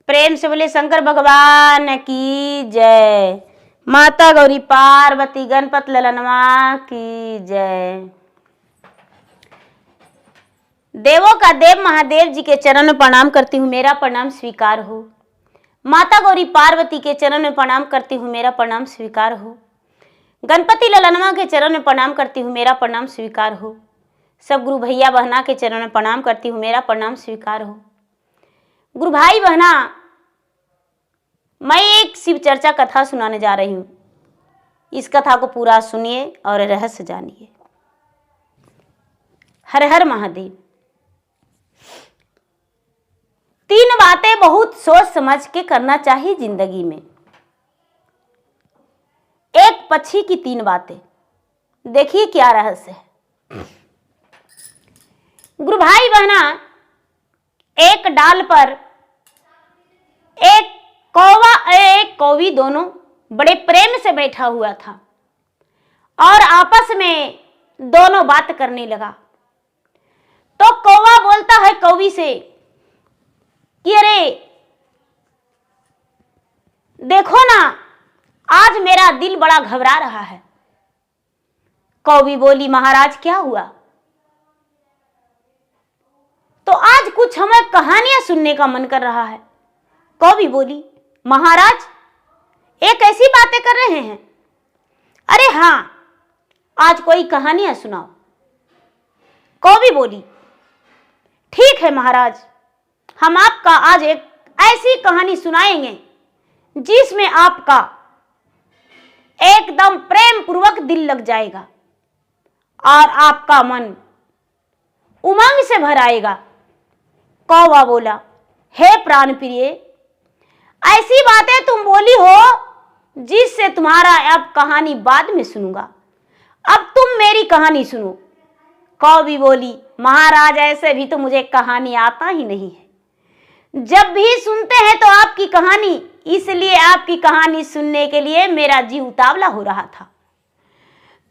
प्रेम से बोले शंकर भगवान की जय। माता गौरी पार्वती गणपत ललनवा की जय। देवों का देव महादेव जी के चरण में प्रणाम करती हूँ, मेरा प्रणाम स्वीकार हो। माता गौरी पार्वती के चरण में प्रणाम करती हूँ, मेरा प्रणाम स्वीकार हो। गणपति ललनवा के चरण में प्रणाम करती हूँ, मेरा प्रणाम स्वीकार हो। सब गुरु भैया बहना के चरण में प्रणाम करती हूँ, मेरा प्रणाम स्वीकार हो। गुरु भाई बहना, मैं एक शिव चर्चा कथा सुनाने जा रही हूँ। इस कथा को पूरा सुनिए और रहस्य जानिए। हर हर महादेव। 3 बातें बहुत सोच समझ के करना चाहिए जिंदगी में। एक पक्षी की 3 बातें, देखिए क्या रहस्य है। गुरु भाई बहना, एक डाल पर एक कौवा एक कौवी दोनों बड़े प्रेम से बैठा हुआ था और आपस में दोनों बात करने लगा। तो कौवा बोलता है कौवी से कि अरे देखो ना, आज मेरा दिल बड़ा घबरा रहा है। कौवी बोली, महाराज क्या हुआ? तो आज कुछ हमें कहानियां सुनने का मन कर रहा है। कौवी बोली, महाराज एक ऐसी बातें कर रहे हैं? अरे हाँ, आज कोई कहानियां सुनाओ। कौवी बोली, ठीक है महाराज, हम आपका आज एक ऐसी कहानी सुनाएंगे जिसमें आपका एकदम प्रेम पूर्वक दिल लग जाएगा और आपका मन उमंग से भर आएगा। कौवा बोला, हे प्राण प्रिय, ऐसी बातें तुम बोली हो जिससे तुम्हारा अब कहानी बाद में सुनूंगा, अब तुम मेरी कहानी सुनो। कौवी बोली, महाराज ऐसे भी तो मुझे कहानी आता ही नहीं है, जब भी सुनते हैं तो आपकी कहानी, इसलिए आपकी कहानी सुनने के लिए मेरा जी उतावला हो रहा था।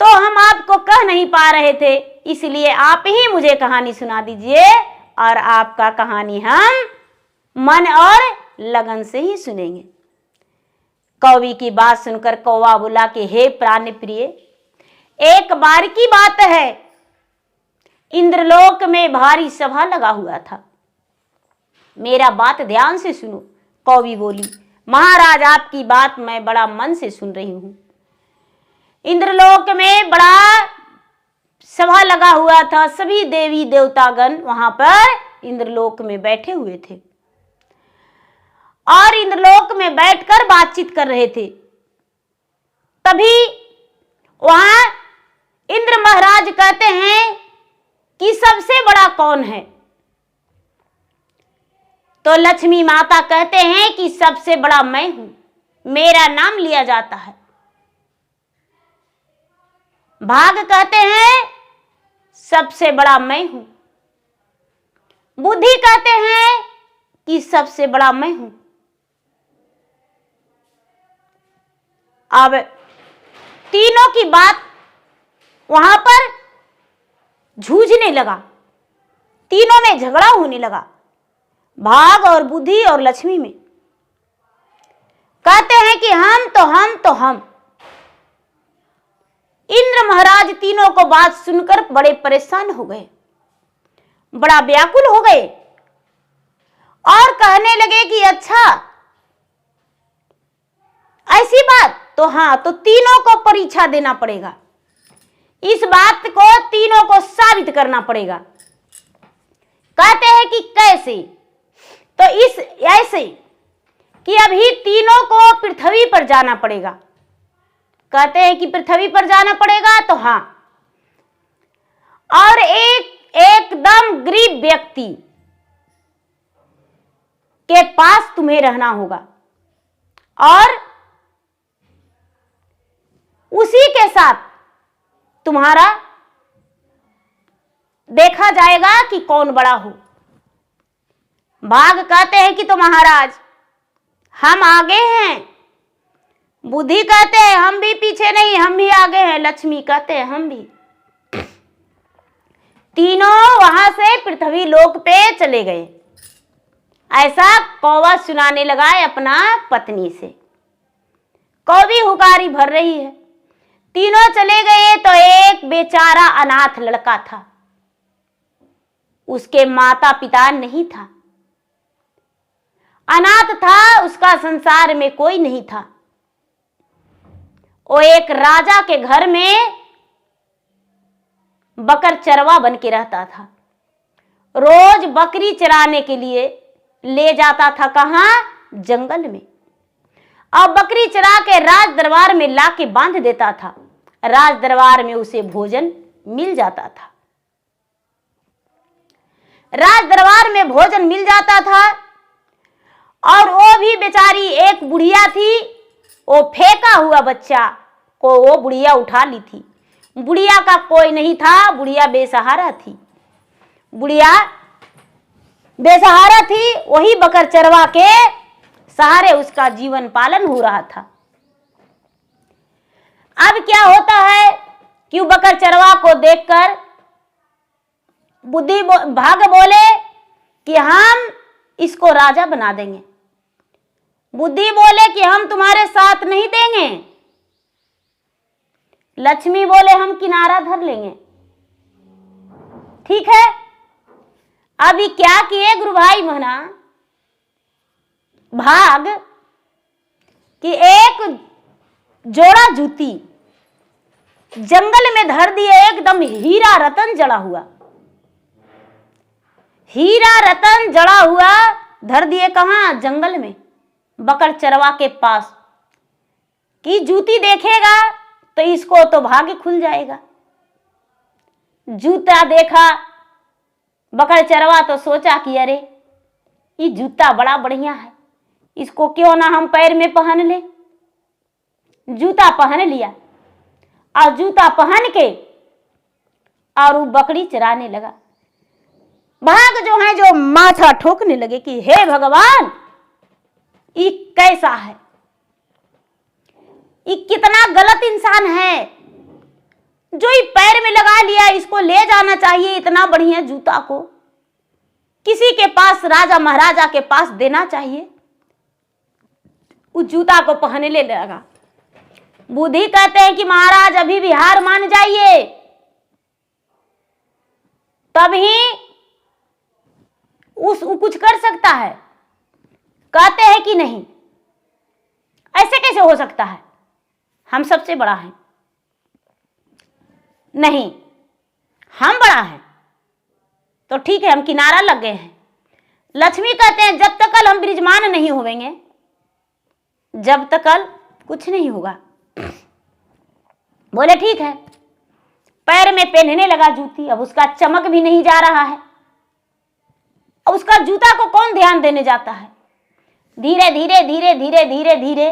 तो हम आपको कह नहीं पा रहे थे, इसलिए आप ही मुझे कहानी सुना दीजिए और आपका कहानी हम मन और लगन से ही सुनेंगे। कौवी की बात सुनकर कौवा बोला कि हे प्राण प्रिय, एक बार की बात है, इंद्रलोक में भारी सभा लगा हुआ था। मेरा बात ध्यान से सुनो। कौवी बोली, महाराज आपकी बात मैं बड़ा मन से सुन रही हूं। इंद्रलोक में बड़ा सभा लगा हुआ था, सभी देवी देवतागण वहां पर इंद्रलोक में बैठे हुए थे और इंद्रलोक में बैठकर बातचीत कर रहे थे। तभी वहां इंद्र महाराज कहते हैं कि सबसे बड़ा कौन है? तो लक्ष्मी माता कहते हैं कि सबसे बड़ा मैं हूं, मेरा नाम लिया जाता है। भाग कहते हैं सबसे बड़ा मैं हूं। बुद्धि कहते हैं कि सबसे बड़ा मैं हूं। अब तीनों की बात वहां पर जूझने लगा, तीनों में झगड़ा होने लगा, भाग और बुद्धि और लक्ष्मी में। कहते हैं कि हम तो हम तो हम। इंद्र महाराज तीनों को बात सुनकर बड़े परेशान हो गए, बड़ा व्याकुल हो गए और कहने लगे कि अच्छा ऐसी बात, तो हाँ, तो तीनों को परीक्षा देना पड़ेगा, इस बात को तीनों को साबित करना पड़ेगा। कहते हैं कि कैसे? तो इस ऐसे कि अभी तीनों को पृथ्वी पर जाना पड़ेगा। कहते हैं कि पृथ्वी पर जाना पड़ेगा, तो हाँ, और एकदम गरीब व्यक्ति के पास तुम्हें रहना होगा और उसी के साथ तुम्हारा देखा जाएगा कि कौन बड़ा हो। भाग कहते हैं कि तो महाराज हम आगे हैं। बुद्धि कहते हैं हम भी पीछे नहीं, हम भी आगे हैं। लक्ष्मी कहते हैं हम भी। तीनों वहां से पृथ्वी लोक पे चले गए। ऐसा कौवा सुनाने लगा अपना पत्नी से। कौवी हुकारी भर रही है। तीनों चले गए तो एक बेचारा अनाथ लड़का था। उसके माता पिता नहीं था, अनाथ था, उसका संसार में कोई नहीं था। वो एक राजा के घर में बकर चरवा बन के रहता था। रोज बकरी चराने के लिए ले जाता था। कहां? जंगल में। अब बकरी चरा के राज दरबार में लाके बांध देता था। राज दरबार में उसे भोजन मिल जाता था। राज दरबार में भोजन मिल जाता था। और वो भी बेचारी एक बुढ़िया थी, वो फेंका हुआ बच्चा को वो बुढ़िया उठा ली थी। बुढ़िया का कोई नहीं था, बुढ़िया बेसहारा थी। बुढ़िया बेसहारा थी, वही बकर चरवा के सहारे उसका जीवन पालन हो रहा था। अब क्या होता है कि बकर चरवा को देखकर बुद्धि भाग बोले कि हम इसको राजा बना देंगे। बुद्धि बोले कि हम तुम्हारे साथ नहीं देंगे। लक्ष्मी बोले हम किनारा धर लेंगे। ठीक है। अभी क्या किए गुरु भाई मना भाग कि एक जोड़ा जूती जंगल में धर दिए, एकदम हीरा रतन जड़ा हुआ। हीरा रतन जड़ा हुआ धर दिए। कहां? जंगल में, बकर चरवा के पास। कि जूती देखेगा तो इसको तो भाग्य खुल जाएगा। जूता देखा बकर चरवा तो सोचा कि अरे ये जूता बड़ा बढ़िया है, इसको क्यों ना हम पैर में पहन ले। जूता पहन लिया और जूता पहन के और वो बकरी चराने लगा। भाग जो है जो माथा ठोकने लगे कि हे भगवान, ये कैसा है, ये कितना गलत इंसान है जो ये पैर में लगा लिया। इसको ले जाना चाहिए, इतना बढ़िया जूता को किसी के पास, राजा महाराजा के पास देना चाहिए। उस जूता को पहनने लगा। बुद्धि कहते हैं कि महाराज अभी भी हार मान जाइए, तभी कुछ कर सकता है। कहते हैं कि नहीं, ऐसे कैसे हो सकता है, हम सबसे बड़ा हैं। नहीं, हम बड़ा हैं तो ठीक है, हम किनारा लग गए हैं। लक्ष्मी कहते हैं जब तक कल हम विराजमान नहीं होवेंगे, जब तक कल कुछ नहीं होगा। बोले ठीक है। पैर में पहनने लगा जूती। अब उसका चमक भी नहीं जा रहा है। अब उसका जूता को कौन ध्यान देने जाता है। धीरे धीरे धीरे धीरे धीरे धीरे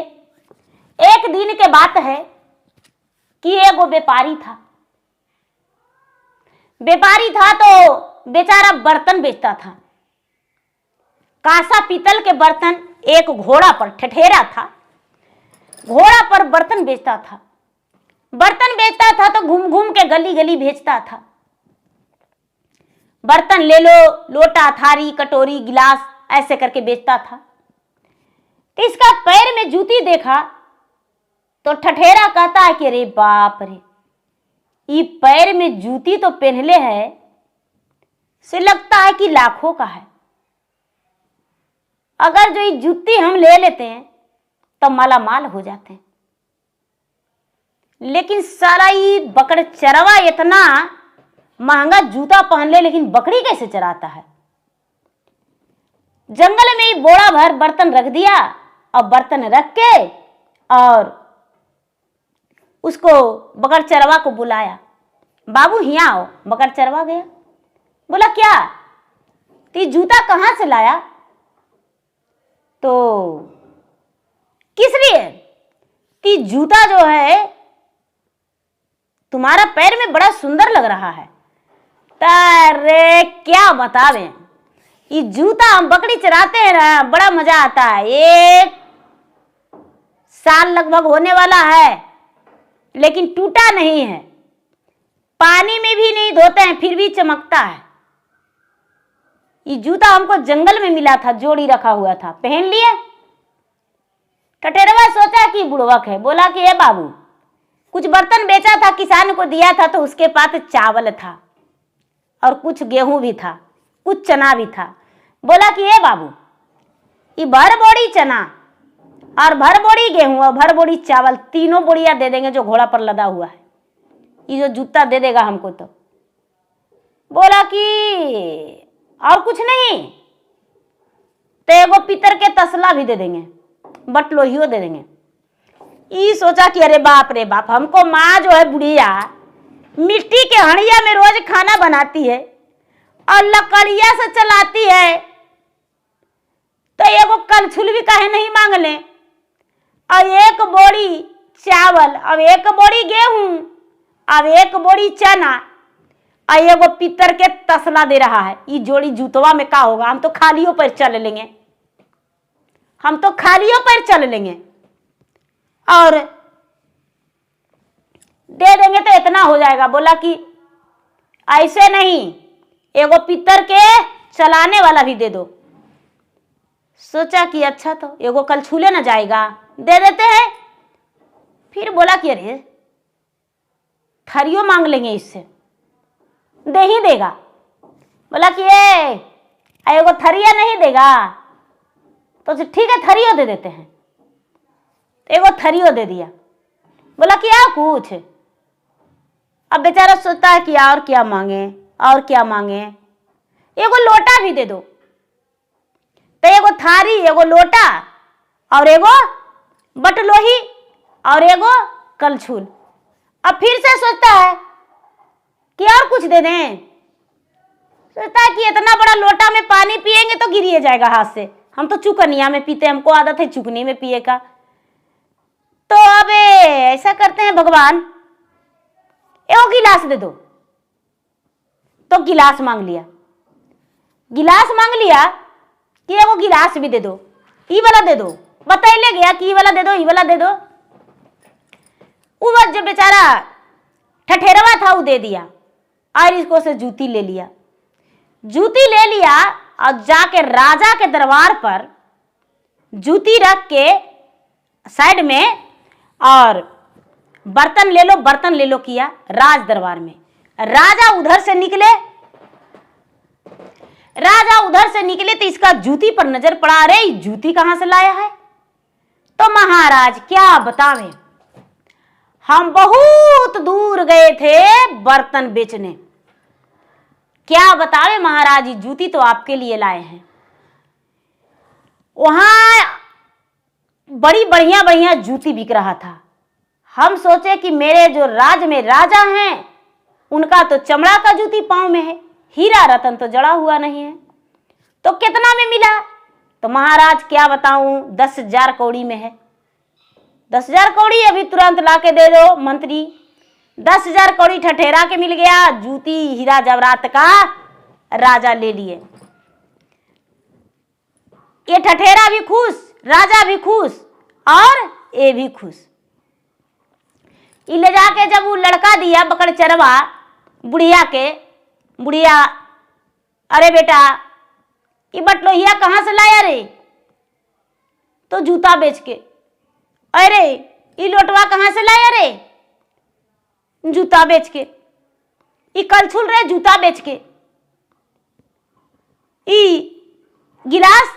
एक दिन के बात है कि एगो व्यापारी था। व्यापारी था तो बेचारा बर्तन बेचता था। कांसा पीतल के बर्तन। एक घोड़ा पर ठठेरा था, घोड़ा पर बर्तन बेचता था। बर्तन बेचता था तो घूम घूम के गली गली भेजता था। बर्तन ले लो, लोटा, थारी, कटोरी, गिलास, ऐसे करके बेचता था। इसका पैर में जूती देखा तो ठठेरा कहता है कि अरे बाप रे, ये पैर में जूती तो पहनले है, से लगता है कि लाखों का है। अगर जो ये जूती हम ले लेते हैं तो माला माल हो जाते हैं। लेकिन सारा ये बकड़ चरवा इतना महंगा जूता पहन ले, लेकिन बकरी कैसे चराता है। जंगल में ही बोरा भर बर्तन रख दिया और बर्तन रख के और उसको बकड़ चरवा को बुलाया। बाबू यहाँ आओ। बकड़ चरवा गया। बोला क्या, तो जूता कहां से लाया। तो किस लिए, कि जूता जो है तुम्हारा पैर में बड़ा सुंदर लग रहा है। अरे क्या बतावें, ये जूता हम बकरी चराते हैं ना, बड़ा मजा आता है। 1 साल लगभग होने वाला है, लेकिन टूटा नहीं है। पानी में भी नहीं धोते हैं, फिर भी चमकता है। ये जूता हमको जंगल में मिला था, जोड़ी रखा हुआ था, पहन लिए। ठठेरवा सोचा कि बुड़वक है, बोला कि ए बाबू, कुछ बर्तन बेचा था, किसान को दिया था, तो उसके पास चावल था और कुछ गेहूं भी था, कुछ चना भी था। बोला कि ए बाबू, ये भर बोरी चना और भर बोरी गेहूं और भर बोरी चावल, तीनों बोरिया दे देंगे जो घोड़ा पर लदा हुआ है, ये जो जूता दे देगा हमको। तो बोला कि और कुछ नहीं, तो एगो पितर के तसला भी दे देंगे, बटलोहियो दे देंगे। ये सोचा कि अरे बाप रे बाप, हमको माँ जो है बुढ़िया मिट्टी के हंडिया में रोज खाना बनाती है और लकड़िया से चलाती है, तो एगो कलछुल भी काहे नहीं मांग ले, और एक बोरी चावल, अब एक बोरी गेहूं, अब एक बोरी चना, और एगो पितर के तसला दे रहा है। ये जोड़ी जूतवा में का होगा, हम तो खालियों पर चल लेंगे, हम तो खालियों पर चल लेंगे और दे देंगे तो इतना हो जाएगा। बोला कि ऐसे नहीं, एगो पितर के चलाने वाला भी दे दो। सोचा कि अच्छा, तो एगो कल छूले ना जाएगा, दे देते हैं। फिर बोला कि अरे थरियो मांग लेंगे, इससे दे ही देगा। बोला कि एगो थरिया नहीं देगा, तो ठीक है थरियो दे देते हैं। एगो थरियो दे दिया। बोला कि और कुछ, अब बेचारा सोचता है कि और क्या मांगे, और क्या मांगे, एगो लोटा भी दे दो। तो एगो थारी, एगो लोटा और एगो बटलोही और एगो कलछुल। अब फिर से सोचता है कि और कुछ दे दें। सोचता है कि इतना बड़ा लोटा में पानी पिएंगे तो गिरिए जाएगा हाथ से, हम तो चुकनिया में पीते, हमको आदत है चुकनी में पिए का। तो अब ऐसा करते हैं भगवान, एगो गिलास दे दो। तो गिलास मांग लिया, गिलास मांग लिया कि एगो गिलास भी दे दो, ई वाला दे दो। बतैले गया कि ई वाला दे दो, ई वाला दे दो। वो जब बेचारा ठठेरवा था वो दे दिया, और इसको से जूती ले लिया। जूती ले लिया और जाके राजा के दरबार पर जूती रख के साइड में, और बर्तन ले लो, बर्तन ले लो किया राज दरबार में। राजा उधर से निकले, राजा उधर से निकले तो इसका जूती पर नजर पड़ा। अरे जूती कहां से लाया है? तो महाराज क्या बतावें, हम बहुत दूर गए थे बर्तन बेचने, क्या बतावे महाराज, जूती तो आपके लिए लाए हैं। वहां बड़ी बढ़िया बढ़िया जूती बिक रहा था। हम सोचे कि मेरे जो राज में राजा हैं उनका तो चमड़ा का जूती पांव में है, हीरा रतन तो जड़ा हुआ नहीं है। तो कितना में मिला? तो महाराज क्या बताऊं, 10,000 कौड़ी में है। 10,000 कौड़ी अभी तुरंत ला के दे दो मंत्री। 10,000 कौड़ी ठठेरा के मिल गया, जूती हीरा जवरात का राजा ले लिए। ये ठठेरा भी खुश, राजा भी खुश और ये भी खुश। ले जाके जब वो लड़का दिया बकड़ चरवा बुढ़िया के, बुढ़िया अरे बेटा ये बटलोहिया कहां से लाया रे? तो जूता बेच के। अरे ये लोटवा कहां से लाया रे? जूता बेच के। ये कलछुल रे, जूता बेच के। ये गिलास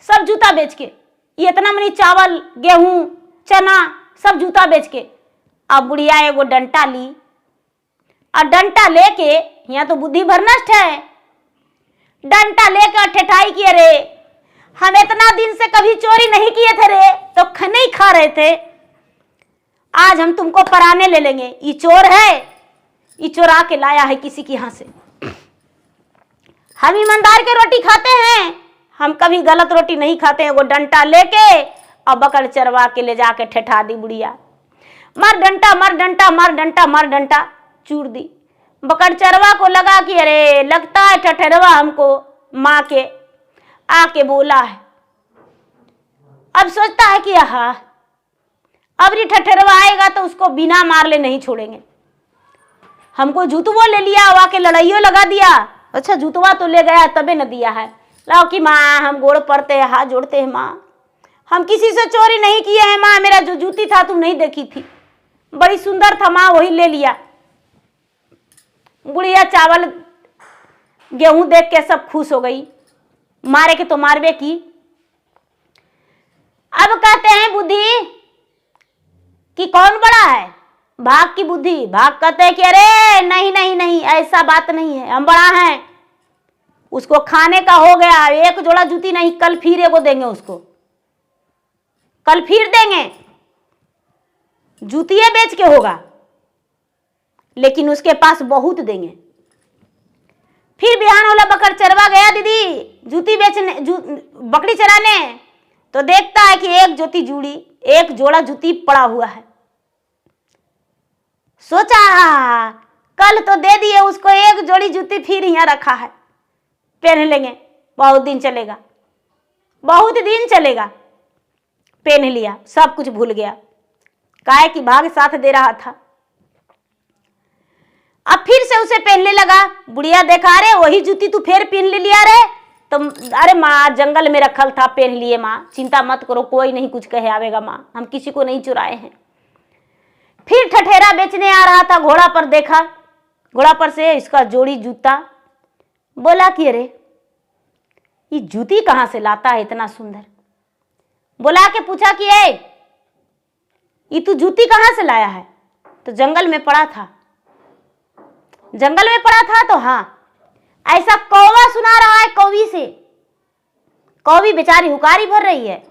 सब जूता बेच के। ये इतना मनी चावल गेहूं चना सब जूता बेच के। अब बुढ़िया एगो डंटा ली, और डंटा लेके, यहाँ तो बुद्धि भर नष्ट है, डंटा लेकर ठेठाई किए रे, हम इतना दिन से कभी चोरी नहीं किए थे रे, तो नहीं खा रहे थे, आज हम तुमको पराने ले लेंगे। ये चोर है, ये चोरा के लाया है किसी के यहाँ से। हम ईमानदार के रोटी खाते हैं, हम कभी गलत रोटी नहीं खाते हैं। वो डंटा लेके और बकड़ चरवा के ले जाके ठेठा दी बुढ़िया। मर डंटा मर डंटा मर डंटा मर डंटा चूर दी। बकड़ चरवा को लगा कि अरे लगता है ठठेरवा हमको माँ के आके बोला है। अब सोचता है कि आहा अब ये ठठेरवा आएगा तो उसको बिना मार ले नहीं छोड़ेंगे। हमको जूतवो ले लिया, आके लड़ाइयों लगा दिया, अच्छा जूतवा तो ले गया तबे न दिया है। लाओ कि माँ हम गोड़ पड़ते हैं, हाथ जोड़ते हैं माँ, हम किसी से चोरी नहीं किए हैं माँ, मेरा जो जूती था तुम नहीं देखी थी, बड़ी सुंदर था माँ, वही ले लिया। गुड़िया चावल गेहूं देख के सब खुश हो गई, मारे के तो मारवे की। अब कहते हैं बुद्धि कि कौन बड़ा है, भाग की बुद्धि। भाग कहते हैं कि अरे नहीं नहीं नहीं, ऐसा बात नहीं है, हम बड़ा हैं। उसको खाने का हो गया, एक जोड़ा जूती नहीं, कल फिर एगो देंगे उसको, कल फिर देंगे, जूतियां बेच के होगा, लेकिन उसके पास बहुत देंगे। फिर बिहान वाला बकरी चरवा गया दीदी जूती बेचने, बकरी चराने, तो देखता है कि एक जूती जुड़ी, एक जोड़ा जूती पड़ा हुआ है। सोचा कल तो दे दिए उसको एक जोड़ी जूती, फिर यहाँ रखा है, पहन लेंगे, बहुत दिन चलेगा, बहुत दिन चलेगा। पहन लिया, सब कुछ भूल गया, काहे कि भाग साथ दे रहा था। अब फिर से उसे पहनने लगा। बुढ़िया देखा, रे वही जूती तू फिर पहन ले लिया रे, तो अरे माँ जंगल में रखल था, पहन लिए माँ, चिंता मत करो, कोई नहीं कुछ कहे आवेगा माँ, हम किसी को नहीं चुराए हैं। फिर ठठेरा बेचने आ रहा था, घोड़ा पर देखा, घोड़ा पर से इसका जोड़ी जूता, बोला कि अरे ये जूती कहाँ से लाता है इतना सुंदर। बुला के पूछा कि ये तू जूती कहाँ से लाया है, तो जंगल में पड़ा था। जंगल में पड़ा था, तो हाँ, ऐसा कौवा सुना रहा है कौवी से, कौवी बेचारी हुकारी भर रही है।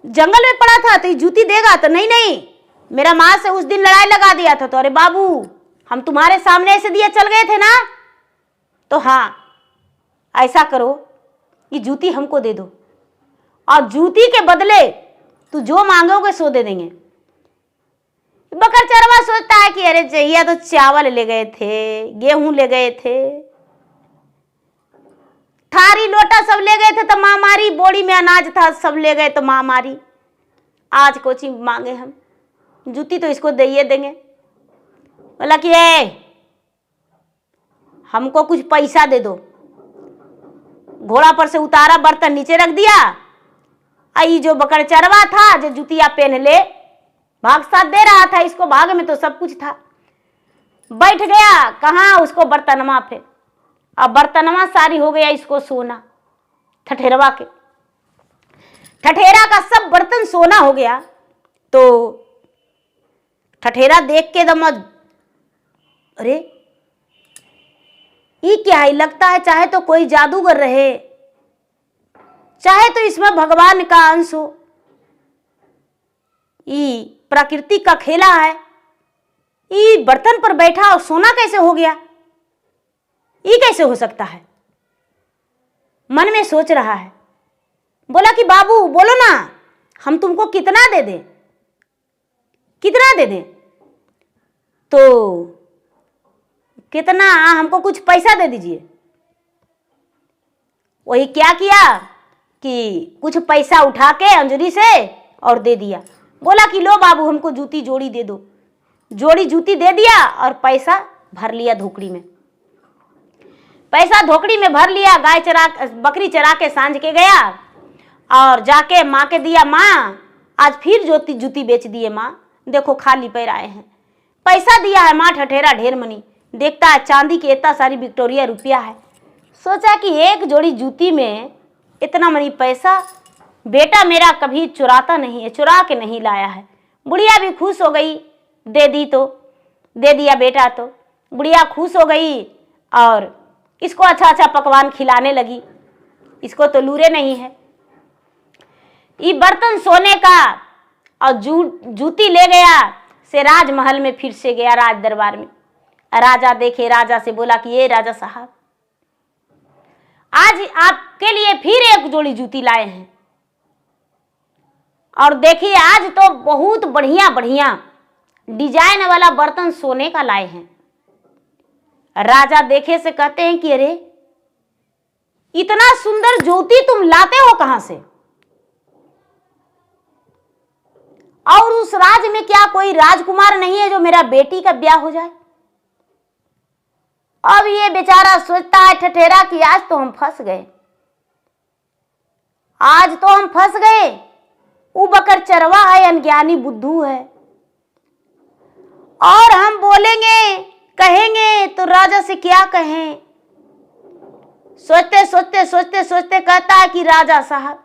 जंगल में पड़ा था तो ये जूती देगा, तो नहीं नहीं, मेरा माँ से उस दिन लड़ाई लगा दिया था, तो अरे बाबू हम तुम्हारे सामने ऐसे दिए चल गए थे ना, तो हाँ ऐसा करो कि जूती हमको दे दो, और जूती के बदले तू जो मांगोगे सो दे देंगे। बकर चरवा सोचता है कि अरे चाहिए तो चावल ले गए थे, गेहूं ले गए थे, थारी लोटा सब ले गए थे, तो माँ मारी, बोरी में अनाज था सब ले गए तो माँ मारी, आज कोची मांगे हम, जूती तो इसको दे देंगे। बोला कि हमको कुछ पैसा दे दो। घोड़ा पर से उतारा, बर्तन नीचे रख दिया, आई जो बकर चरवा था जो जूतिया पहन ले, भाग साथ दे रहा था इसको, भाग में तो सब कुछ था, बैठ गया कहाँ उसको बर्तनमा पे, अब बर्तनमा सारी हो गया इसको सोना, ठठेरवा के, ठठेरा का सब बर्तन सोना हो गया। तो ठठेरा देख के दम, अरे ये क्या है, लगता है चाहे तो कोई जादूगर रहे, चाहे तो इसमें भगवान का अंश हो, ये प्रकृति का खेला है, ये बर्तन पर बैठा और सोना कैसे हो गया, ये कैसे हो सकता है, मन में सोच रहा है। बोला कि बाबू बोलो ना, हम तुमको कितना दे दें, कितना दे दें, तो कितना, हमको कुछ पैसा दे दीजिए। वही क्या किया कि कुछ पैसा उठा के अंजलि से और दे दिया। बोला कि लो बाबू हमको जूती जोड़ी दे दो, जोड़ी जूती दे दिया और पैसा भर लिया धोकड़ी में, पैसा धोकड़ी में भर लिया। गाय चरा, बकरी चरा के सांझ के गया और जाके माँ के दिया, माँ आज फिर जूती बेच दिए माँ, देखो खाली पैर आए हैं, पैसा दिया है माँ। ठठेरा ढेर मनी देखता है, चांदी की इतना सारी विक्टोरिया रुपया है, सोचा कि एक जोड़ी जूती में इतना मनी पैसा, बेटा मेरा कभी चुराता नहीं है, चुरा के नहीं लाया है। बुढ़िया भी खुश हो गई, दे दी तो दे दिया बेटा, तो बुढ़िया खुश हो गई और इसको अच्छा अच्छा पकवान खिलाने लगी, इसको तो लूरे नहीं है। ये बर्तन सोने का और जूती ले गया से राजमहल में फिर से गया, राज दरबार में। राजा देखे, राजा से बोला कि ये राजा साहब, आज आपके लिए फिर एक जोड़ी जूती लाए हैं, और देखिए आज तो बहुत बढ़िया बढ़िया डिजाइन वाला बर्तन सोने का लाए हैं। राजा देखे से कहते हैं कि अरे इतना सुंदर ज्योति तुम लाते हो कहां से, और उस राज में क्या कोई राजकुमार नहीं है जो मेरा बेटी का ब्याह हो जाए, अब ये बेचारा सोचता है ठठेरा कि आज तो हम फंस गए, आज तो हम फंस गए। वो बकर चरवा है, अनज्ञानी बुद्धू है, और हम बोलेंगे कहेंगे तो राजा से क्या कहें। सोचते सोचते सोचते सोचते कहता है कि राजा साहब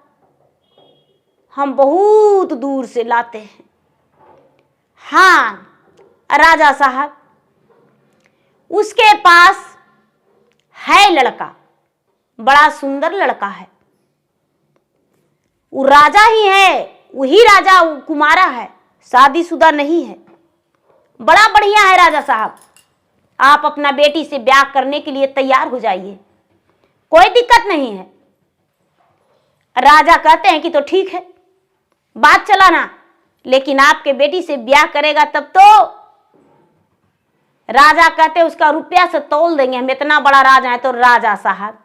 हम बहुत दूर से लाते हैं। हाँ राजा साहब, उसके पास है लड़का, बड़ा सुंदर लड़का है, वो राजा ही है, वही राजा कुमारा है, शादीशुदा नहीं है, बड़ा बढ़िया है राजा साहब, आप अपना बेटी से ब्याह करने के लिए तैयार हो जाइए, कोई दिक्कत नहीं है। राजा कहते हैं कि तो ठीक है, बात चलाना, लेकिन आपके बेटी से ब्याह करेगा तब तो। राजा कहते उसका रुपया से तोल देंगे, हम इतना बड़ा राजा है। तो राजा साहब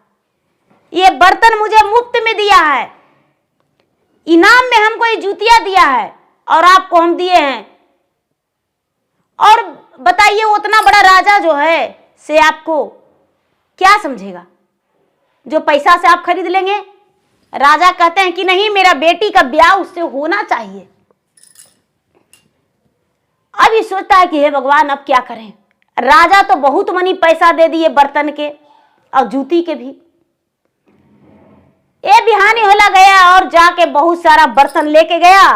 ये बर्तन मुझे मुफ्त में दिया है, इनाम में हमको ये जूतियां दिया है और आपको हम दिए हैं, और बताइए उतना बड़ा राजा जो है से आपको क्या समझेगा जो पैसा से आप खरीद लेंगे। राजा कहते हैं कि नहीं, मेरा बेटी का ब्याह उससे होना चाहिए। अभी सोचता है कि हे भगवान अब क्या करें। राजा तो बहुत मनी पैसा दे दिए बर्तन के और जूती के भी। ये बिहानी होला गया और जाके बहुत सारा बर्तन लेके गया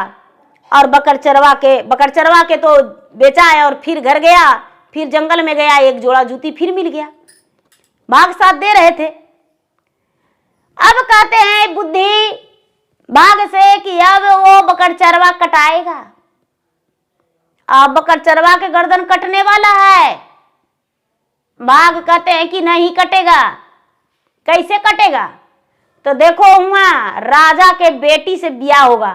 और बकर चरवा के तो बेचा है, और फिर घर गया, फिर जंगल में गया, एक जोड़ा जूती फिर मिल गया। भाग साथ दे रहे थे। अब कहते हैं बुद्धि भाग से कि अब वो बकर चरवा कटाएगा। अब बकर चरवा के गर्दन कटने वाला है। भाग कहते हैं कि नहीं कटेगा। कैसे कटेगा? तो देखो वहां राजा के बेटी से ब्याह होगा,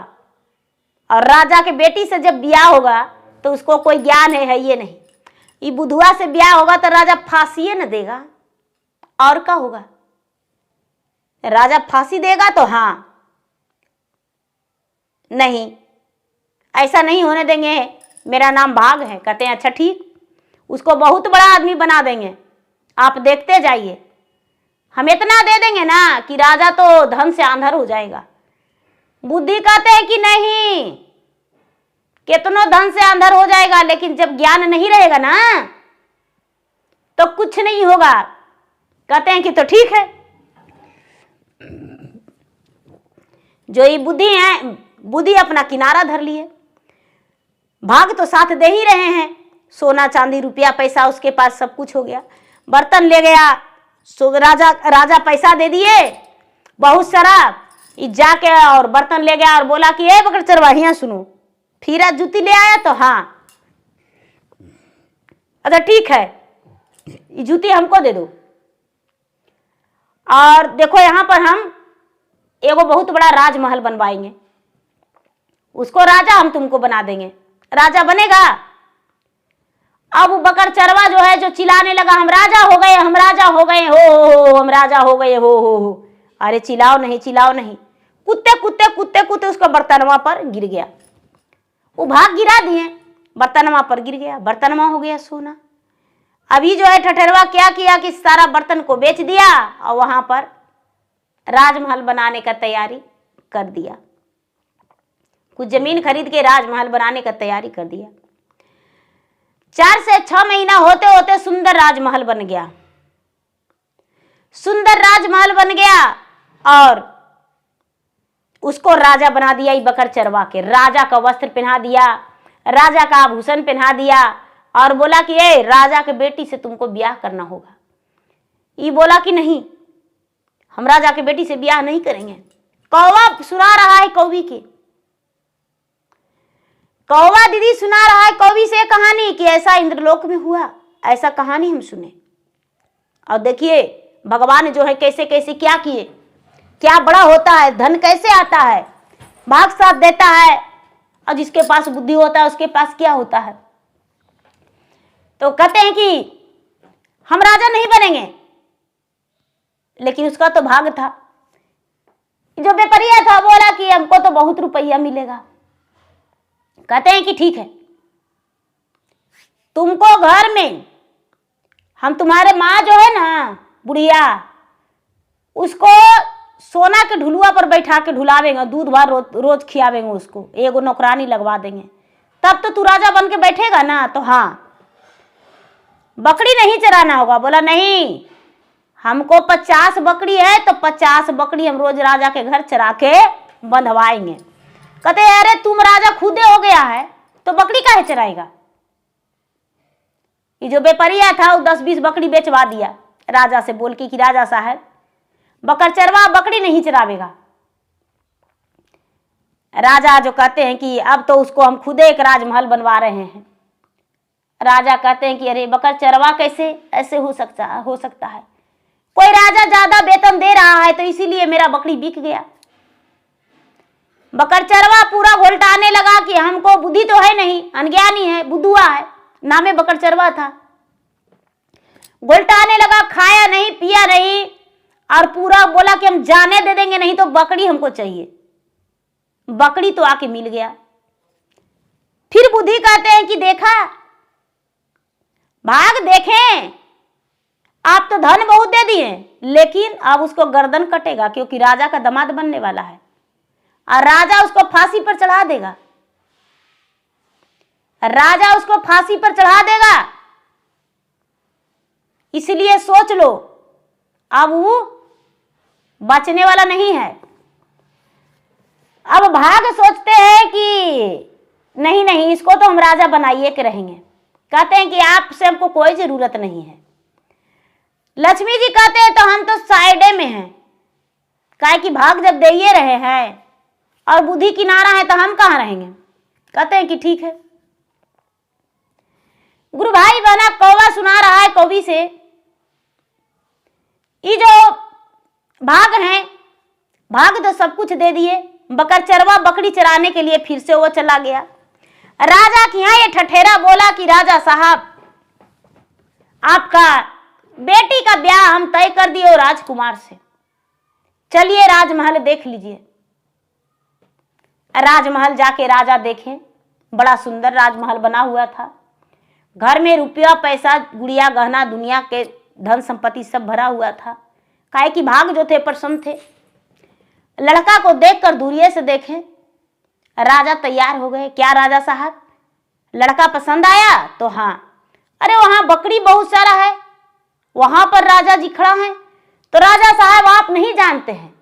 और राजा के बेटी से जब ब्याह होगा तो उसको कोई ज्ञान है ये नहीं। ये बुधुआ से ब्याह होगा तो राजा फांसी न देगा, और क्या होगा? राजा फांसी देगा तो हाँ, नहीं ऐसा नहीं होने देंगे, मेरा नाम भाग है। कहते हैं अच्छा ठीक, उसको बहुत बड़ा आदमी बना देंगे, आप देखते जाइए, हम इतना दे देंगे ना कि राजा तो धन से आंधर हो जाएगा। बुद्धि कहते हैं कि नहीं, कितनो धन से अंधर हो जाएगा, लेकिन जब ज्ञान नहीं रहेगा ना तो कुछ नहीं होगा। कहते हैं कि तो ठीक है। जो ये बुद्धि है, बुद्धि अपना किनारा धर लिए। भाग तो साथ दे ही रहे हैं, सोना चांदी रुपया पैसा उसके पास सब कुछ हो गया। बर्तन ले गया, सो राजा पैसा दे दिए बहुत सारा, जाके और बर्तन ले गया और बोला कि ए बकर चरवाहियां सुनो, फिर आज जूती ले आया तो हाँ अच्छा ठीक है, ये जूती हमको दे दो, और देखो यहां पर हम एगो बहुत बड़ा राजमहल बनवाएंगे, उसको राजा हम तुमको बना देंगे। राजा बनेगा। अब वो बकर चरवा जो है, जो चिल्लाने लगा हम राजा हो गए, हम राजा हो गए, हो हम राजा हो गए, हो। अरे चिल्लाओ नहीं, चिल्लाओ नहीं। कुत्ते कुत्ते कुत्ते कुत्ते उसका बर्तनवा पर गिर गया। वो भाग गिरा दिए, बर्तनवा पर गिर गया, बर्तनवा हो गया सोना। अभी जो है ठठरवा क्या किया कि सारा बर्तन को बेच दिया और वहां पर राजमहल बनाने का तैयारी कर दिया। कुछ जमीन खरीद के राजमहल बनाने का तैयारी कर दिया। 4 से 6 महीना होते होते सुंदर राजमहल बन गया। सुंदर राजमहल बन गया और उसको राजा बना दिया। ये बकर चरवा के राजा का वस्त्र पहना दिया, राजा का आभूषण पहना दिया और बोला कि ए राजा के बेटी से तुमको ब्याह करना होगा। ये बोला कि नहीं, हम राजा के बेटी से ब्याह नहीं करेंगे। कौवा सुना रहा है कौवी की, कौवा दीदी सुना रहा है कौवी से कहानी कि ऐसा इंद्रलोक में हुआ, ऐसा कहानी हम सुने। और देखिए भगवान जो है कैसे कैसे क्या किए, क्या बड़ा होता है, धन कैसे आता है, भाग साथ देता है, और जिसके पास बुद्धि होता है उसके पास क्या होता है। तो कहते हैं कि हम राजा नहीं बनेंगे, लेकिन उसका तो भाग था। जो व्यापारिया था बोला कि हमको तो बहुत रुपया मिलेगा। कहते हैं कि ठीक है, तुमको घर में हम तुम्हारे माँ जो है ना बुढ़िया, उसको सोना के ढुलुआ पर बैठा के ढुलावेंगे, दूध भार रोज खियावेंगे उसको, एगो नौकरानी लगवा देंगे, तब तो तू राजा बन के बैठेगा ना। तो हाँ, बकरी नहीं चराना होगा। बोला नहीं, हमको 50 बकरी है तो 50 बकरी हम रोज राजा के घर चरा के बंधवाएंगे। कहते अरे तुम राजा खुदे हो गया है तो बकरी काहे चराएगा। ये जो व्यापारिया था वो 10-20 बकरी बेचवा दिया राजा से बोल के कि राजा साहब बकर चरवा, बकरी नहीं चरावेगा। राजा जो कहते हैं कि अब तो उसको हम खुदे एक राजमहल बनवा रहे हैं। राजा कहते हैं कि अरे बकर चरवा कैसे ऐसे हो सकता है, कोई राजा ज्यादा वेतन दे रहा है तो इसीलिए मेरा बकरी बिक गया। बकर चरवा पूरा घोलटाने लगा कि हमको बुद्धि तो है नहीं, अनज्ञानी है, बुद्धुआ है, नामे बकर चरवा था। घोलटाने लगा, खाया नहीं पिया नहीं, और पूरा बोला कि हम जाने दे देंगे, नहीं तो बकरी हमको चाहिए। बकरी तो आके मिल गया। फिर बुद्धि कहते हैं कि देखा भाग, देखें आप तो धन बहुत दे दिए, लेकिन अब उसको गर्दन कटेगा क्योंकि राजा का दामाद बनने वाला है और राजा उसको फांसी पर चढ़ा देगा। राजा उसको फांसी पर चढ़ा देगा, इसलिए सोच लो अब वो बचने वाला नहीं है। अब भाग सोचते हैं कि नहीं नहीं, इसको तो हम राजा बनाइए के रहेंगे। कहते हैं कि आपसे हमको कोई जरूरत नहीं है। लक्ष्मी जी कहते हैं तो हम तो साइडे में हैं, काहे कि भाग जब दे ही रहे हैं और बुद्धि किनारा है तो हम कहाँ रहेंगे। कहते हैं कि ठीक है। गुरु भाई बहना कौवा सुना रहा है कौवी से, ये जो भाग हैं, भाग तो सब कुछ दे दिए, बकर चरवा बकरी चराने के लिए फिर से वो चला गया। राजा के यहाँ ये ठठेरा बोला कि राजा साहब आपका बेटी का ब्याह हम तय कर दिए और राजकुमार से, चलिए राजमहल देख लीजिए। राजमहल जाके राजा देखे, बड़ा सुंदर राजमहल बना हुआ था। घर में रुपया पैसा गुड़िया गहना दुनिया के धन संपत्ति सब भरा हुआ था। काहे कि भाग जो थे प्रसन्न थे। लड़का को देखकर दूरिये से देखे, राजा तैयार हो गए। क्या राजा साहब लड़का पसंद आया? तो हाँ। अरे वहां बकरी बहुत सारा है, वहां पर राजा जी खड़ा है। तो राजा साहब आप नहीं जानते हैं,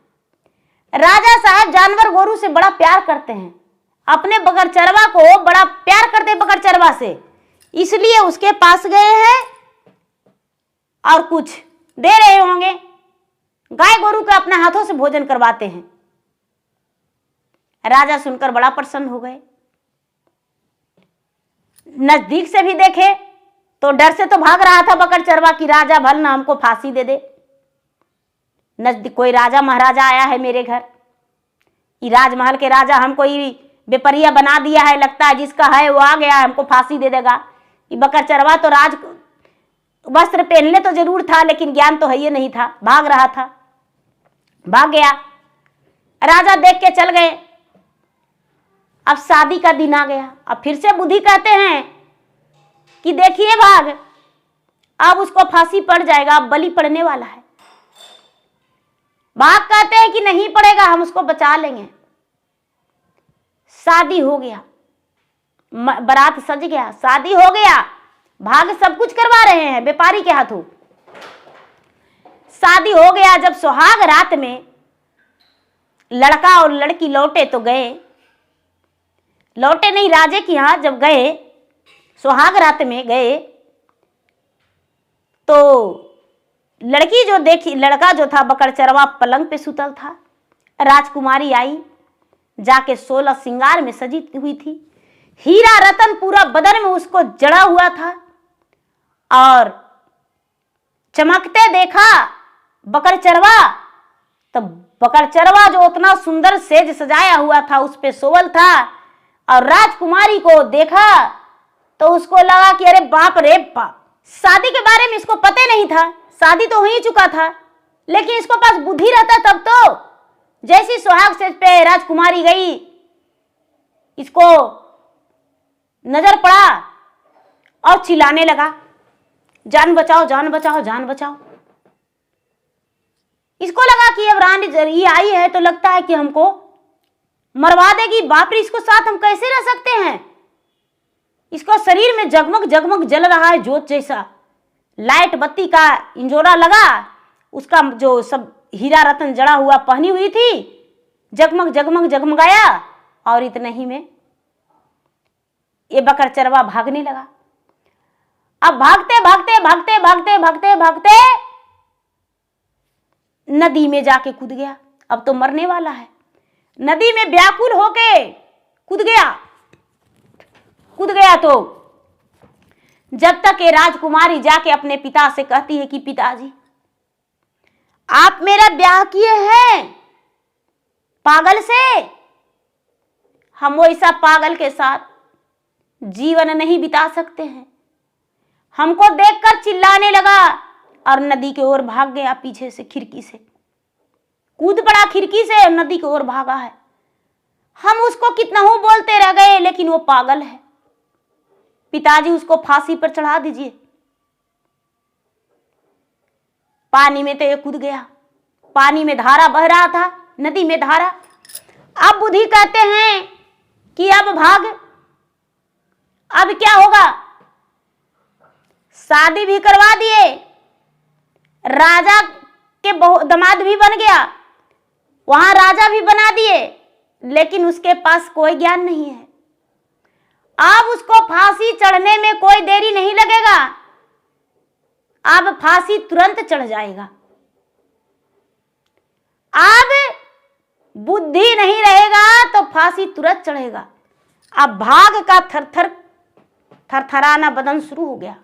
राजा साहब जानवर गोरू से बड़ा प्यार करते हैं, अपने बकर चरवा को बड़ा प्यार करते हैं बकर चरवा से, इसलिए उसके पास गए हैं और कुछ दे रहे होंगे। गाय गोरू के अपने हाथों से भोजन करवाते हैं। राजा सुनकर बड़ा प्रसन्न हो गए। नजदीक से भी देखे तो डर से तो भाग रहा था बकर चरवा की राजा भल ना हमको फांसी दे दे। नजदीक कोई राजा महाराजा आया है मेरे घर, ये राजमहल के राजा हमको ये बेपरिया बना दिया है, लगता है जिसका है वो आ गया हमको फांसी दे देगा। ये बकर चरवा तो राज वस्त्र पहनले तो जरूर था, लेकिन ज्ञान तो है ये नहीं था, भाग रहा था, भाग गया। राजा देख के चल गए। अब शादी का दिन आ गया। अब फिर से बुद्धि कहते हैं कि देखिए भाग, अब उसको फांसी पड़ जाएगा, अब बलि पड़ने वाला है। भाग कहते हैं कि नहीं पड़ेगा, हम उसको बचा लेंगे। शादी हो गया, बारात सज गया, शादी हो गया, भाग सब कुछ करवा रहे हैं व्यापारी के हाथों। शादी हो गया। जब सुहाग रात में लड़का और लड़की लौटे तो गए, लौटे नहीं राजे के यहाँ, जब गए सुहाग रात में गए तो लड़की जो देखी, लड़का जो था बकर चरवा पलंग पे सुतल था। राजकुमारी आई, जाके 16 श्रृंगार में सजी हुई थी, हीरा रतन पूरा बदन में उसको जड़ा हुआ था और चमकते देखा बकर चरवा। तब बकर चरवा जो उतना सुंदर सेज सजाया हुआ था उस पे सोवल था, और राजकुमारी को देखा तो उसको लगा कि अरे बाप रे बाप, शादी के बारे में इसको पता नहीं था, शादी तो हो ही चुका था, लेकिन इसको पास बुद्धि रहता तब तो। जैसी सुहाग सेज पे राजकुमारी गई, इसको नजर पड़ा और चिल्लाने लगा, जान बचाओ, जान बचाओ, जान बचाओ। इसको लगा कि अब रानी ये आई है तो लगता है कि हमको मरवा देगी। बाप रे, इसको साथ हम कैसे रह सकते हैं। इसको शरीर में जगमग जगमग जल रहा है जोत जैसा, लाइट बत्ती का इंजोरा लगा, उसका जो सब हीरा रतन जड़ा हुआ पहनी हुई थी, जगमग जगमग जगमगाया। और इतने ही में ये बकरचरवा भागने लगा। अब भागते भागते भागते भागते भागते भागते नदी में जाके कूद गया। अब तो मरने वाला है। नदी में व्याकुल होके कूद गया तो जब तक ये राजकुमारी जाके अपने पिता से कहती है कि पिताजी, आप मेरा ब्याह किए हैं पागल से, हम वैसा पागल के साथ जीवन नहीं बिता सकते हैं। हमको देखकर चिल्लाने लगा और नदी की ओर भाग गया। पीछे से खिड़की से कूद पड़ा, खिड़की से नदी की ओर भागा है। हम उसको कितना ही बोलते रह गए, लेकिन वो पागल है। पिताजी, उसको फांसी पर चढ़ा दीजिए। पानी में तो ये कूद गया। पानी में धारा बह रहा था, नदी में धारा। अब बुद्धि कहते हैं कि अब भाग, अब क्या होगा। शादी भी करवा दिए, राजा के दामाद भी बन गया, वहां राजा भी बना दिए, लेकिन उसके पास कोई ज्ञान नहीं है। अब उसको फांसी चढ़ने में कोई देरी नहीं लगेगा, अब फांसी तुरंत चढ़ जाएगा। अब बुद्धि नहीं रहेगा तो फांसी तुरंत चढ़ेगा। अब भाग का थरथराना बदन शुरू हो गया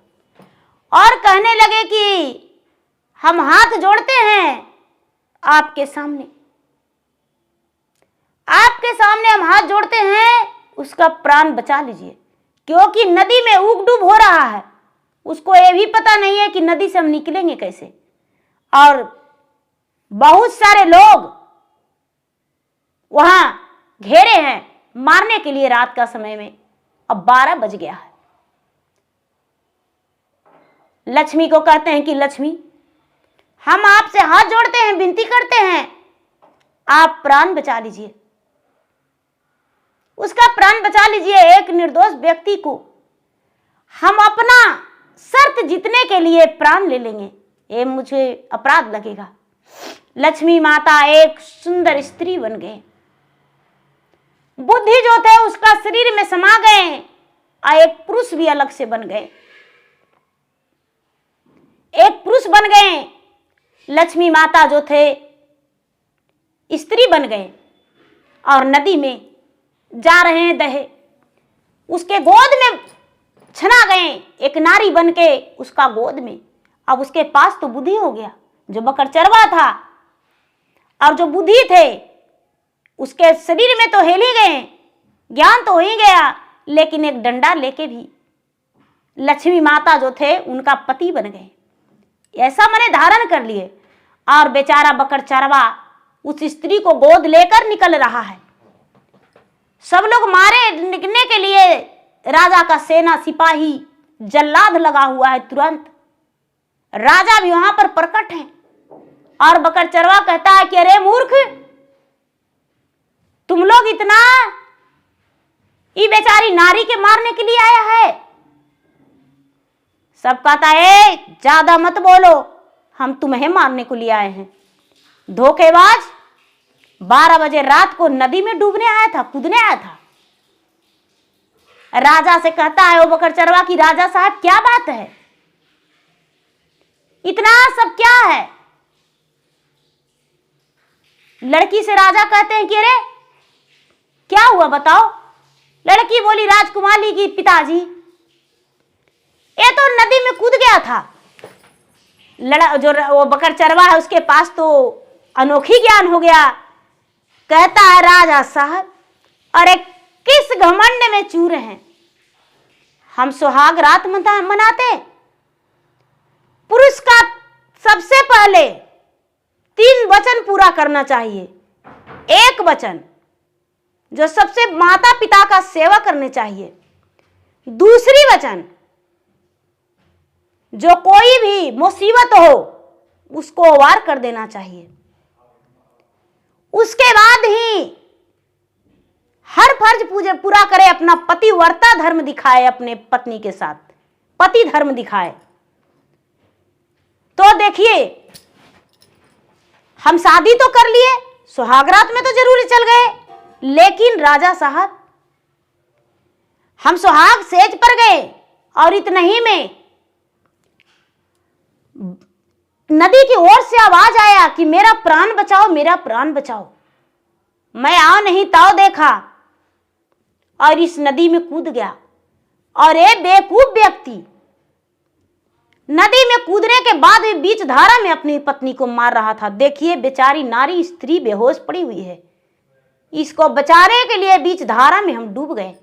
और कहने लगे कि हम हाथ जोड़ते हैं आपके सामने, आपके सामने हम हाथ जोड़ते हैं, उसका प्राण बचा लीजिए, क्योंकि नदी में ऊब डूब हो रहा है। उसको ये भी पता नहीं है कि नदी से हम निकलेंगे कैसे। और बहुत सारे लोग वहां घेरे हैं मारने के लिए रात का समय में। अब 12 बज गया है। लक्ष्मी को कहते हैं कि लक्ष्मी, हम आपसे हाथ जोड़ते हैं, विनती करते हैं, आप प्राण बचा लीजिए, उसका प्राण बचा लीजिए। एक निर्दोष व्यक्ति को हम अपना शर्त जीतने के लिए प्राण ले लेंगे, ये मुझे अपराध लगेगा। लक्ष्मी माता एक सुंदर स्त्री बन गए। बुद्धि जो थे उसका शरीर में समा गए और एक पुरुष भी अलग से बन गए, एक पुरुष बन गए। लक्ष्मी माता जो थे स्त्री बन गए और नदी में जा रहे हैं दहे। उसके गोद में छना गए एक नारी बन के, उसका गोद में। अब उसके पास तो बुद्धि हो गया, जो बकरचरवा था और जो बुद्धि थे उसके शरीर में तो हिल ही गए, ज्ञान तो हो ही गया, लेकिन एक डंडा लेके भी लक्ष्मी माता जो थे उनका पति बन गए। ऐसा मैंने धारण कर लिए और बेचारा बकरचरवा उस स्त्री को गोद लेकर निकल रहा है। सब लोग मारे निकलने के लिए, राजा का सेना सिपाही जल्लाद लगा हुआ है। तुरंत राजा भी वहां पर प्रकट है और बकरचरवा कहता है कि अरे मूर्ख, तुम लोग इतना ये बेचारी नारी के मारने के लिए आया है। सब कहता है ज्यादा मत बोलो, हम तुम्हें मारने को लिए आए हैं। धोखेबाज, 12 बजे रात को नदी में डूबने आया था, कूदने आया था। राजा से कहता है वो बकरचरवा की राजा साहब क्या बात है, इतना सब क्या है। लड़की से राजा कहते हैं कि अरे क्या हुआ बताओ। लड़की बोली राजकुमारी की पिताजी, ये तो नदी में कूद गया था। जो वो बकरचरवा है उसके पास तो अनोखी ज्ञान हो गया। कहता है राजा साहब, अरे किस घमंड में चूर हैं, हम सुहाग रात मनाते। पुरुष का सबसे पहले 3 वचन पूरा करना चाहिए। एक वचन जो सबसे माता पिता का सेवा करने चाहिए। दूसरी वचन जो कोई भी मुसीबत हो उसको वार कर देना चाहिए। उसके बाद ही हर फर्ज पूरा करे, अपना पतिव्रता धर्म दिखाए, अपने पत्नी के साथ पति धर्म दिखाए। तो देखिए, हम शादी तो कर लिए, सुहागरात में तो जरूर चल गए, लेकिन राजा साहब हम सुहाग सेज पर गए और इतना ही में नदी की ओर से आवाज आया कि मेरा प्राण बचाओ, मेरा प्राण बचाओ। मैं आओ नहीं ताओ देखा और इस नदी में कूद गया। और ये बेवकूफ व्यक्ति नदी में कूदने के बाद भी बीच धारा में अपनी पत्नी को मार रहा था। देखिए, बेचारी नारी स्त्री बेहोश पड़ी हुई है, इसको बचाने के लिए बीच धारा में हम डूब गए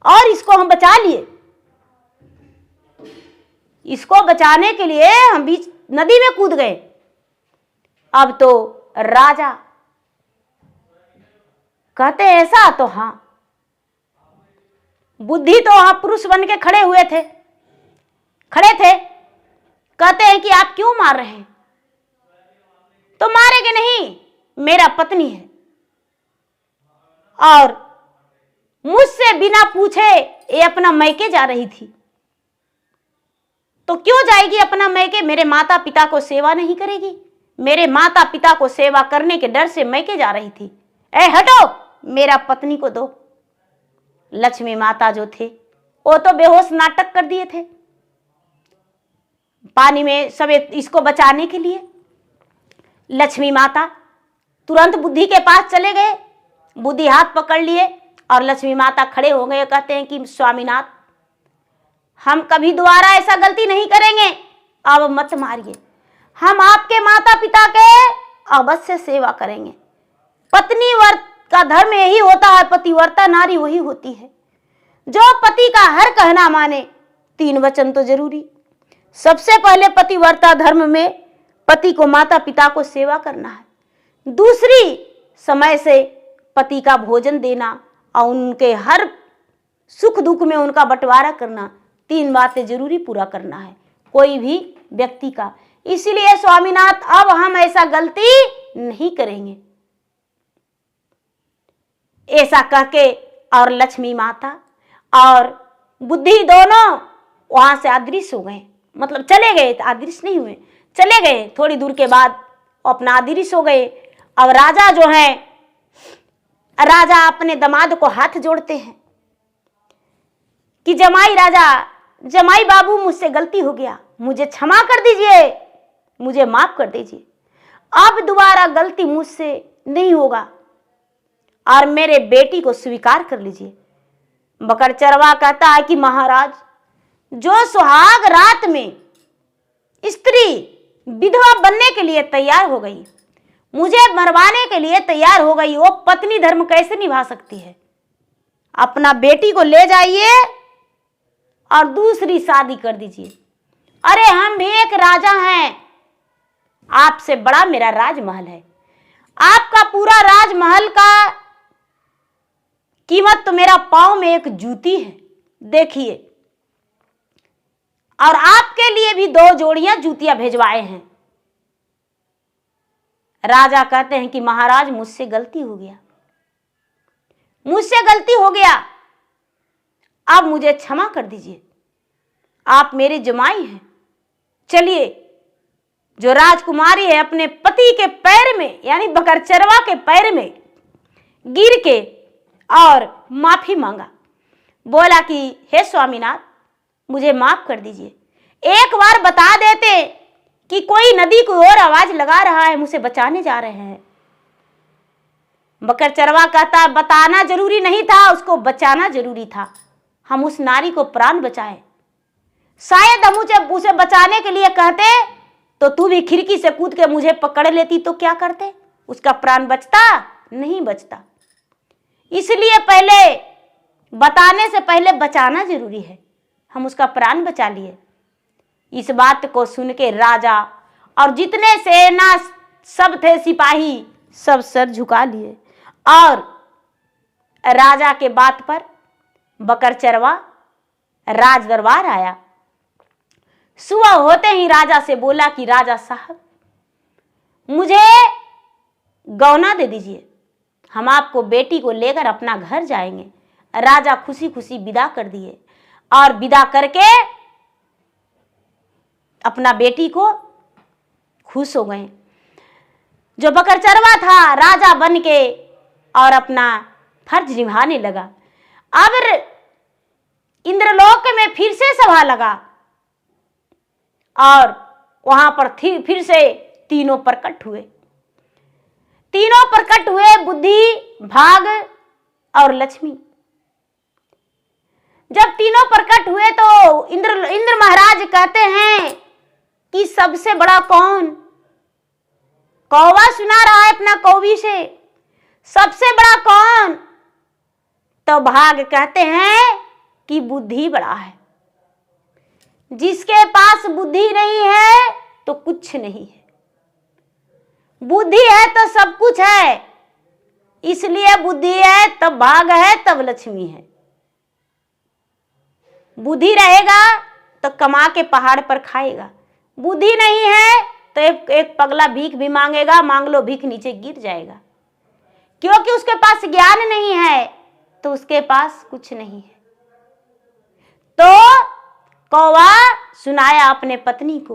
और इसको हम बचा लिए। इसको बचाने के लिए हम बीच नदी में कूद गए। अब तो राजा कहते ऐसा, तो हां, बुद्धि तो वहां पुरुष बन के खड़े थे। कहते हैं कि आप क्यों मार रहे हैं? तो मारेंगे नहीं, मेरा पत्नी है और मुझसे बिना पूछे ये अपना मैके जा रही थी। तो क्यों जाएगी अपना मैके? मेरे माता पिता को सेवा नहीं करेगी? मेरे माता पिता को सेवा करने के डर से मैके जा रही थी। ए हटो, मेरा पत्नी को दो। लक्ष्मी माता जो थे वो तो बेहोश नाटक कर दिए थे पानी में सब इसको बचाने के लिए। लक्ष्मी माता तुरंत बुद्धि के पास चले गए, बुद्धि हाथ पकड़ लिए और लक्ष्मी माता खड़े हो गए। कहते हैं कि स्वामीनाथ, हम कभी दोबारा ऐसा गलती नहीं करेंगे, अब मत मारिए, हम आपके माता पिता के अवश्य सेवा करेंगे। पत्नी व्रत का धर्म यही होता है, पतिव्रता नारी वही होती है जो पति का हर कहना माने। 3 वचन तो जरूरी। सबसे पहले पतिव्रता धर्म में पति को माता पिता को सेवा करना है। दूसरी, समय से पति का भोजन देना और उनके हर सुख दुख में उनका बंटवारा करना। 3 बातें जरूरी पूरा करना है कोई भी व्यक्ति का। इसीलिए स्वामीनाथ, अब हम ऐसा गलती नहीं करेंगे, ऐसा कहके और लक्ष्मी माता और बुद्धि दोनों वहां से अदृश्य हो गए। मतलब चले गए, अदृश्य नहीं हुए, चले गए। थोड़ी दूर के बाद अपना अदृश्य हो गए। अब राजा जो है, राजा अपने दामाद को हाथ जोड़ते हैं कि जमाई बाबू, मुझसे गलती हो गया, मुझे क्षमा कर दीजिए, मुझे माफ कर दीजिए, अब दोबारा गलती मुझसे नहीं होगा और मेरे बेटी को स्वीकार कर लीजिए। बकरचरवा कहता है कि महाराज, जो सुहाग रात में स्त्री विधवा बनने के लिए तैयार हो गई, मुझे मरवाने के लिए तैयार हो गई, वो पत्नी धर्म कैसे निभा सकती है? अपना बेटी को ले जाइए और दूसरी शादी कर दीजिए। अरे हम भी एक राजा हैं, आपसे बड़ा मेरा राजमहल है, आपका पूरा राजमहल का कीमत तो मेरा पांव में एक जूती है, देखिए, और आपके लिए भी 2 जोड़ियां जूतियां भेजवाए हैं। राजा कहते हैं कि महाराज, मुझसे गलती हो गया, आप मुझे क्षमा कर दीजिए, आप मेरे जमाई हैं। चलिए, जो राजकुमारी है अपने पति के पैर में यानी बकरचरवा के पैर में गिर के और माफी मांगा, बोला कि हे स्वामीनाथ, मुझे माफ कर दीजिए, एक बार बता देते कि कोई नदी को और आवाज लगा रहा है, मुझे बचाने जा रहे हैं। बकरचरवा कहता, बताना जरूरी नहीं था, उसको बचाना जरूरी था। हम उस नारी को प्राण बचाए, शायद हम उसे बचाने के लिए कहते तो तू भी खिड़की से कूद के मुझे पकड़ लेती, तो क्या करते? उसका प्राण बचता? नहीं बचता। इसलिए पहले बताने से पहले बचाना जरूरी है, हम उसका प्राण बचा लिए। इस बात को सुन के राजा और जितने सेना सब थे सिपाही, सब सर झुका लिए और राजा के बात पर बकरचरवा राज दरबार आया। सुबह होते ही राजा से बोला कि राजा साहब, मुझे गौना दे दीजिए, हम आपको बेटी को लेकर अपना घर जाएंगे। राजा खुशी खुशी विदा कर दिए और विदा करके अपना बेटी को खुश हो गए। जो बकर चरवा था राजा बन के और अपना फर्ज निभाने लगा। अब इंद्रलोक में फिर से सभा लगा और वहां पर फिर से तीनों प्रकट हुए। तीनों प्रकट हुए, बुद्धि, भाग और लक्ष्मी। जब तीनों प्रकट हुए तो इंद्र महाराज कहते हैं कि सबसे बड़ा कौन? कौवा सुना रहा है अपना कौवी से, सबसे बड़ा कौन? तो भाग कहते हैं कि बुद्धि बड़ा है। जिसके पास बुद्धि नहीं है तो कुछ नहीं है, बुद्धि है तो सब कुछ है। इसलिए बुद्धि है तब भाग है, तब लक्ष्मी है। बुद्धि रहेगा तो कमा के पहाड़ पर खाएगा, बुद्धि नहीं है तो एक पगला भीख भी मांगेगा, मांग लो भीख नीचे गिर जाएगा। क्योंकि उसके पास ज्ञान नहीं है तो उसके पास कुछ नहीं है। तो कौवा सुनाया अपने पत्नी को।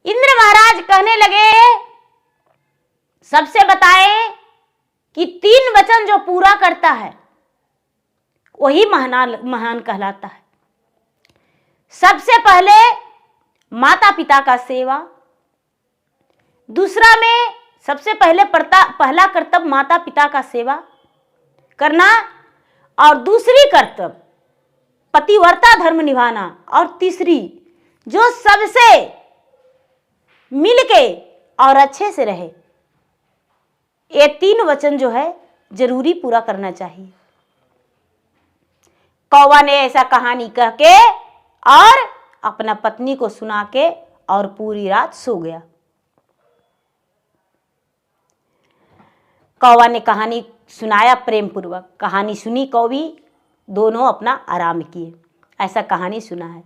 इंद्र महाराज कहने लगे, सबसे बताए कि 3 वचन जो पूरा करता है वही महान कहलाता है। सबसे पहले माता पिता का सेवा, दूसरा में सबसे पहला कर्तव्य माता पिता का सेवा करना, और दूसरी कर्तव्य पतिव्रता धर्म निभाना, और तीसरी जो सबसे मिलके और अच्छे से रहे। ये 3 वचन जो है जरूरी पूरा करना चाहिए। कौवा ने ऐसा कहानी कह के और अपना पत्नी को सुना के और पूरी रात सो गया। कौवा ने कहानी सुनाया प्रेम पूर्वक, कहानी सुनी कौवी, दोनों अपना आराम किए। ऐसा कहानी सुना है।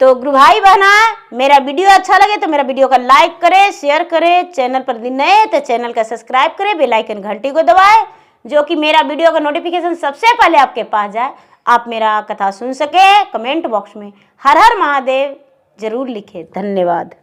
तो गुरु भाई बहना, मेरा वीडियो अच्छा लगे तो मेरा वीडियो का लाइक करें, शेयर करें। चैनल पर नए तो चैनल का सब्सक्राइब करें, बेल आइकन घंटी को दबाएं, जो कि मेरा वीडियो का नोटिफिकेशन सबसे पहले आपके पास जाए, आप मेरा कथा सुन सके। कमेंट बॉक्स में हर हर महादेव जरूर लिखें। धन्यवाद।